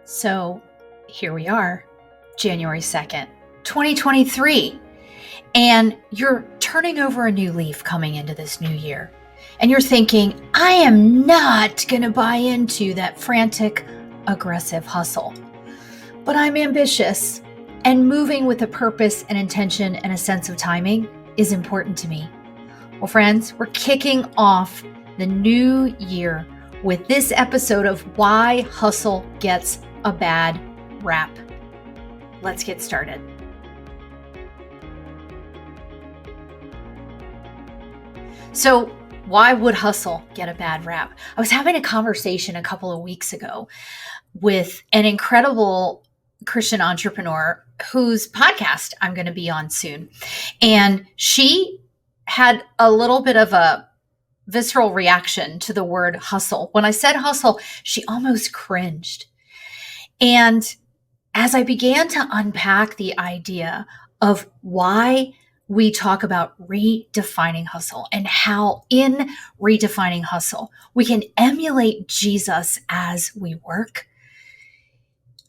So here we are, January 2nd, 2023. And you're turning over a new leaf coming into this new year. And you're thinking, I am not going to buy into that frantic, aggressive hustle. But I'm ambitious, and moving with a purpose and intention and a sense of timing is important to me. Well, friends, we're kicking off the new year with this episode of Why Hustle Gets a Bad Rap. Let's get started. So, why would hustle get a bad rap? I was having a conversation a couple of weeks ago with an incredible Christian entrepreneur whose podcast I'm going to be on soon. And she had a little bit of a visceral reaction to the word hustle. When I said hustle, she almost cringed. And as I began to unpack the idea of why we talk about redefining hustle and how in redefining hustle, we can emulate Jesus as we work,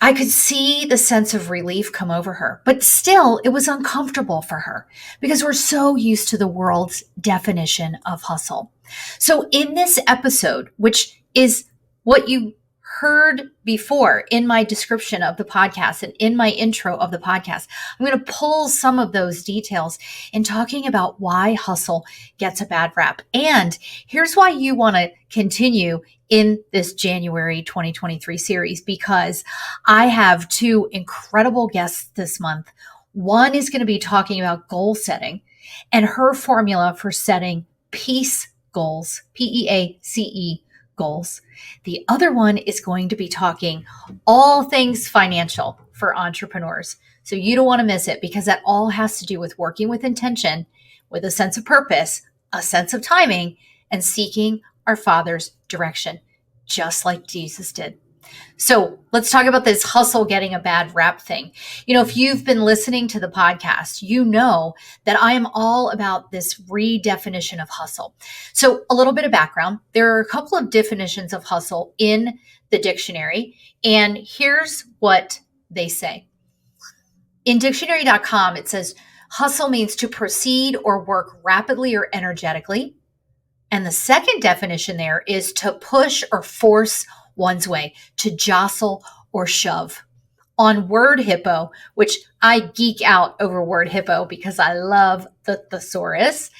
I could see the sense of relief come over her, but still it was uncomfortable for her because we're so used to the world's definition of hustle. So in this episode, which is what you heard before in my description of the podcast and in my intro of the podcast, I'm going to pull some of those details in talking about why hustle gets a bad rap. And here's why you want to continue in this January 2023 series, because I have two incredible guests this month. One is going to be talking about goal setting and her formula for setting PEACE goals, PEACE goals. The other one is going to be talking all things financial for entrepreneurs. So you don't want to miss it, because that all has to do with working with intention, with a sense of purpose, a sense of timing, and seeking our Father's direction, just like Jesus did. So let's talk about this hustle getting a bad rap thing. If you've been listening to the podcast, you know that I am all about this redefinition of hustle. So a little bit of background. There are a couple of definitions of hustle in the dictionary, and here's what they say. In dictionary.com, it says hustle means to proceed or work rapidly or energetically. And the second definition there is to push or force one's way, to jostle or shove. On Word Hippo, which I geek out over Word Hippo because I love the thesaurus,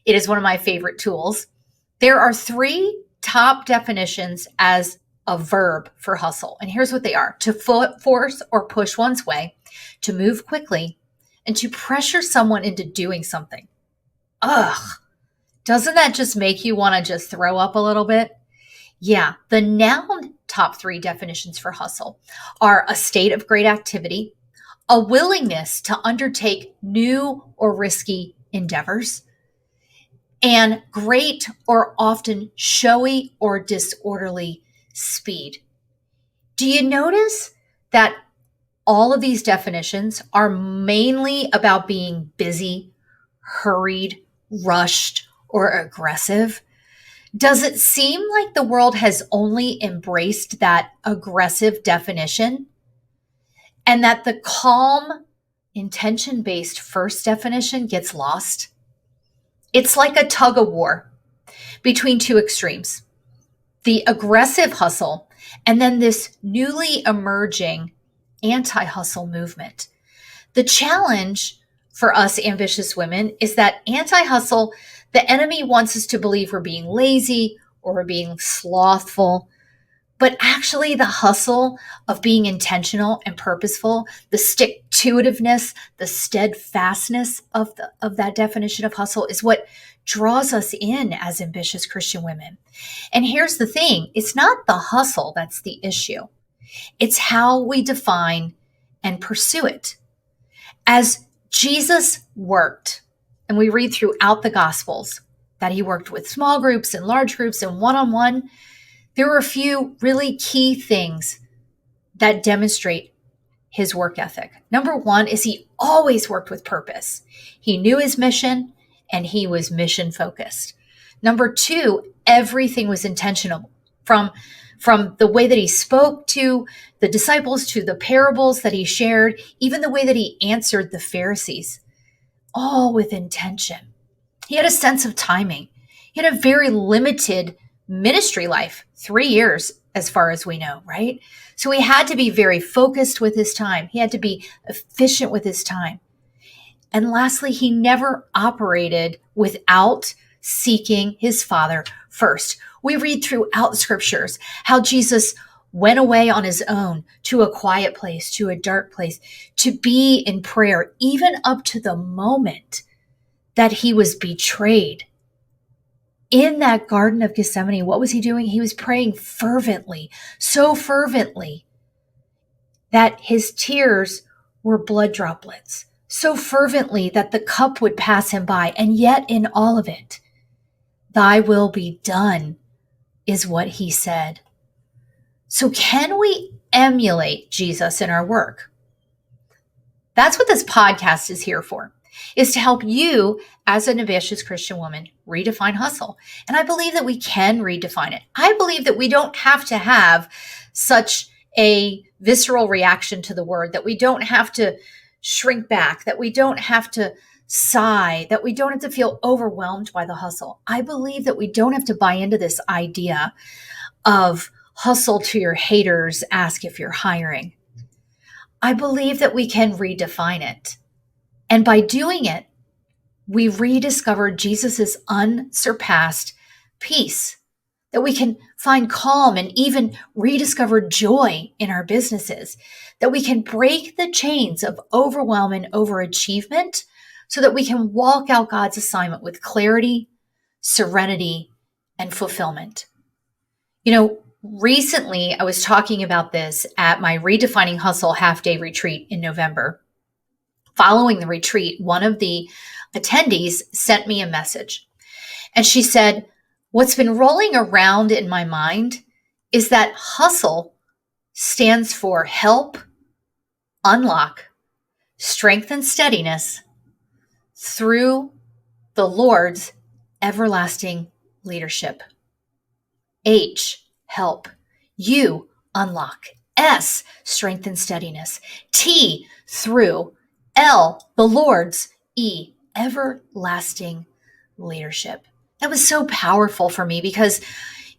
it is one of my favorite tools. There are three top definitions as a verb for hustle. And here's what they are: to force or push one's way, to move quickly, and to pressure someone into doing something. Ugh. Doesn't that just make you want to just throw up a little bit? Yeah, the noun top three definitions for hustle are a state of great activity, a willingness to undertake new or risky endeavors, and great or often showy or disorderly speed. Do you notice that all of these definitions are mainly about being busy, hurried, rushed, or aggressive? Does it seem like the world has only embraced that aggressive definition and that the calm, intention-based first definition gets lost? It's like a tug of war between two extremes: the aggressive hustle and then this newly emerging anti-hustle movement. The challenge for us ambitious women is that anti-hustle, the enemy wants us to believe we're being lazy or we're being slothful, but actually the hustle of being intentional and purposeful, the stick-to-itiveness, the steadfastness of that definition of hustle is what draws us in as ambitious Christian women. And here's the thing: it's not the hustle that's the issue. It's how we define and pursue it. As Jesus worked, and we read throughout the Gospels that he worked with small groups and large groups and one-on-one, there were a few really key things that demonstrate his work ethic. Number one is he always worked with purpose. He knew his mission and he was mission focused. Number two, everything was intentional, from from the way that he spoke to the disciples, to the parables that he shared, even the way that he answered the Pharisees, all with intention. He had a sense of timing. He had a very limited ministry life, 3 years, as far as we know, right? So he had to be very focused with his time. He had to be efficient with his time. And lastly, he never operated without seeking his Father first. We read throughout scriptures how Jesus went away on his own to a quiet place, to a dark place, to be in prayer, even up to the moment that he was betrayed. In that Garden of Gethsemane, what was he doing? He was praying fervently, so fervently that his tears were blood droplets, so fervently that the cup would pass him by. And yet in all of it, thy will be done is what he said. So can we emulate Jesus in our work? That's what this podcast is here for, is to help you as an ambitious Christian woman redefine hustle. And I believe that we can redefine it. I believe that we don't have to have such a visceral reaction to the word, that we don't have to shrink back, that we don't have to sigh, that we don't have to feel overwhelmed by the hustle. I believe that we don't have to buy into this idea of hustle to your haters, ask if you're hiring. I believe that we can redefine it. And by doing it, we rediscover Jesus's unsurpassed peace, that we can find calm and even rediscover joy in our businesses, that we can break the chains of overwhelm and overachievement so that we can walk out God's assignment with clarity, serenity, and fulfillment. You know, recently I was talking about this at my Redefining Hustle half-day retreat in November. Following the retreat, one of the attendees sent me a message, and she said, what's been rolling around in my mind is that hustle stands for help, unlock, strength, and steadiness through the Lord's everlasting leadership. H, help. U, unlock. S, strength and steadiness. T, through. L, the Lord's. E, everlasting leadership. That was so powerful for me because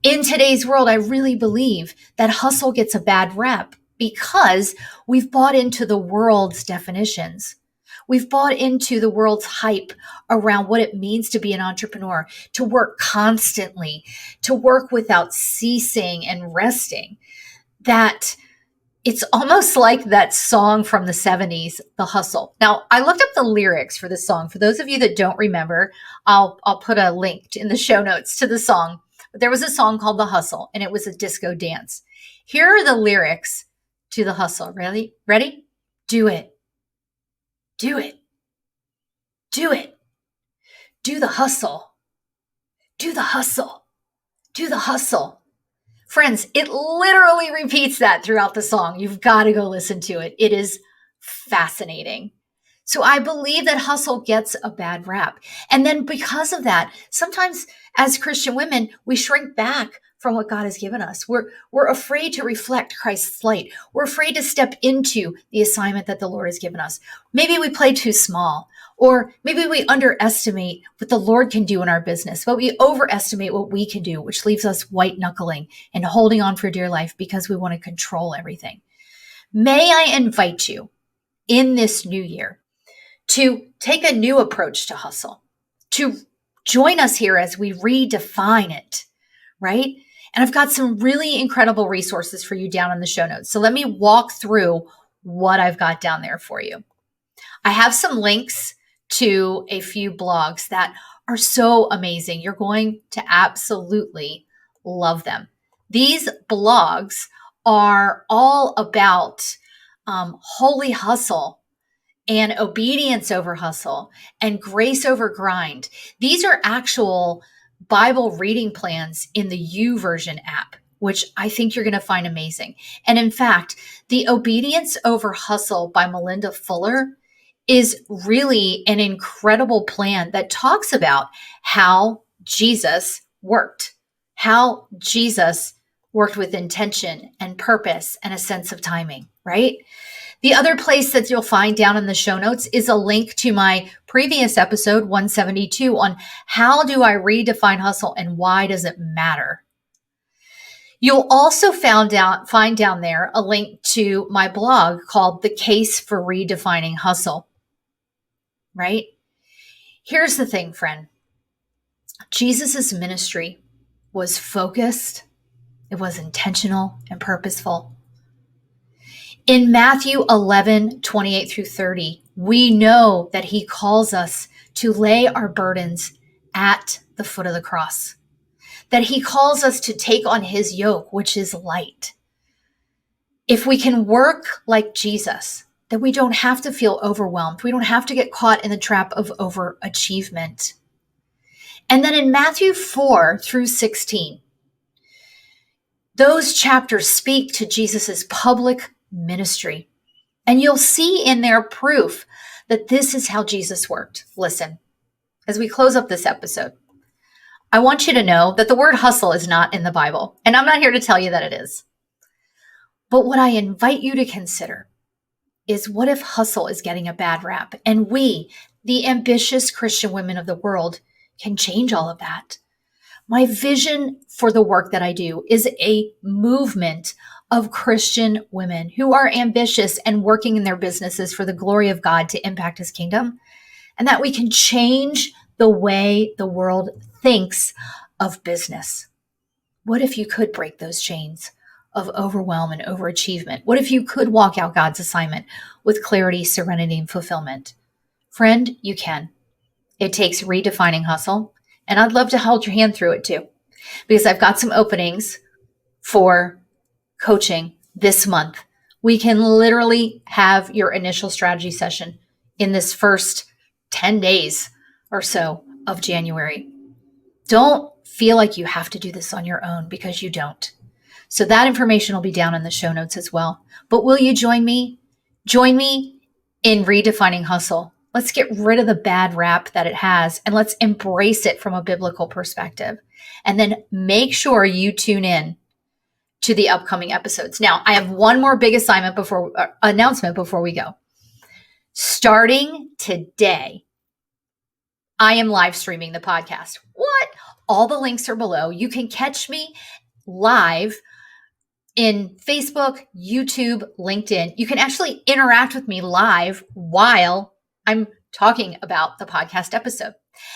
in today's world, I really believe that hustle gets a bad rep because we've bought into the world's definitions. We've bought into the world's hype around what it means to be an entrepreneur, to work constantly, to work without ceasing and resting. That it's almost like that song from the 70s, The Hustle. Now, I looked up the lyrics for this song. For those of you that don't remember, I'll put a link in the show notes to the song. But there was a song called The Hustle, and it was a disco dance. Here are the lyrics to The Hustle. Ready? Ready? Do it. Do it. Do it. Do the hustle. Do the hustle. Do the hustle. Friends, it literally repeats that throughout the song. You've got to go listen to it. It is fascinating. So I believe that hustle gets a bad rap. And then because of that, sometimes as Christian women, we shrink back from what God has given us. We're afraid to reflect Christ's light. We're afraid to step into the assignment that the Lord has given us. Maybe we play too small, or maybe we underestimate what the Lord can do in our business, but we overestimate what we can do, which leaves us white knuckling and holding on for dear life because we want to control everything. May I invite you in this new year to take a new approach to hustle, to join us here as we redefine it, right? And I've got some really incredible resources for you down in the show notes. So let me walk through what I've got down there for you. I have some links to a few blogs that are so amazing. You're going to absolutely love them. These blogs are all about holy hustle and obedience over hustle and grace over grind. These are actual Bible reading plans in the YouVersion app, which I think you're going to find amazing. And in fact, the Obedience Over Hustle by Melinda Fuller is really an incredible plan that talks about how Jesus worked, how Jesus worked with intention and purpose and a sense of timing, right? The other place that you'll find down in the show notes is a link to my previous episode 172 on how do I redefine hustle and why does it matter? You'll also find down there a link to my blog called The Case for Redefining Hustle, right? Here's the thing, friend. Jesus's ministry was focused, it was intentional and purposeful. In Matthew 11, 28 through 30, we know that he calls us to lay our burdens at the foot of the cross, that he calls us to take on his yoke, which is light. If we can work like Jesus, then we don't have to feel overwhelmed. We don't have to get caught in the trap of overachievement. And then in Matthew 4 through 16, those chapters speak to Jesus's public ministry. And you'll see in there proof that this is how Jesus worked. Listen, as we close up this episode, I want you to know that the word hustle is not in the Bible. And I'm not here to tell you that it is. But what I invite you to consider is, what if hustle is getting a bad rap and we, the ambitious Christian women of the world, can change all of that? My vision for the work that I do is a movement of Christian women who are ambitious and working in their businesses for the glory of God to impact his kingdom, and that we can change the way the world thinks of business. What if you could break those chains of overwhelm and overachievement? What if you could walk out God's assignment with clarity, serenity, and fulfillment? Friend, you can. It takes redefining hustle, and I'd love to hold your hand through it too, because I've got some openings for coaching this month. We can literally have your initial strategy session in this first 10 days or so of January. Don't feel like you have to do this on your own, because you don't. So that information will be down in the show notes as well. But will you join me? Join me in redefining hustle. Let's get rid of the bad rap that it has, and let's embrace it from a biblical perspective. And then make sure you tune in to the upcoming episodes. Now, I have one more big announcement before we go. Starting today, I am live streaming the podcast. What? All the links are below. You can catch me live in Facebook, YouTube, LinkedIn. You can actually interact with me live while I'm talking about the podcast episode.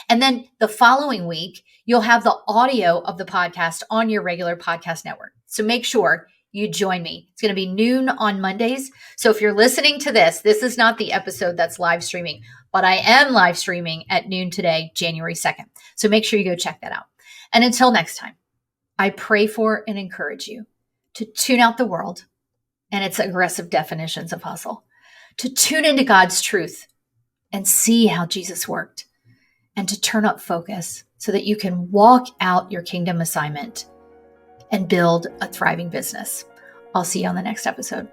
And then the following week, you'll have the audio of the podcast on your regular podcast network. So make sure you join me. It's going to be noon on Mondays. So if you're listening to this is not the episode that's live streaming, but I am live streaming at noon today, January 2nd. So make sure you go check that out. And until next time, I pray for and encourage you to tune out the world and its aggressive definitions of hustle, to tune into God's truth and see how Jesus worked, and to turn up focus so that you can walk out your kingdom assignment and build a thriving business. I'll see you on the next episode.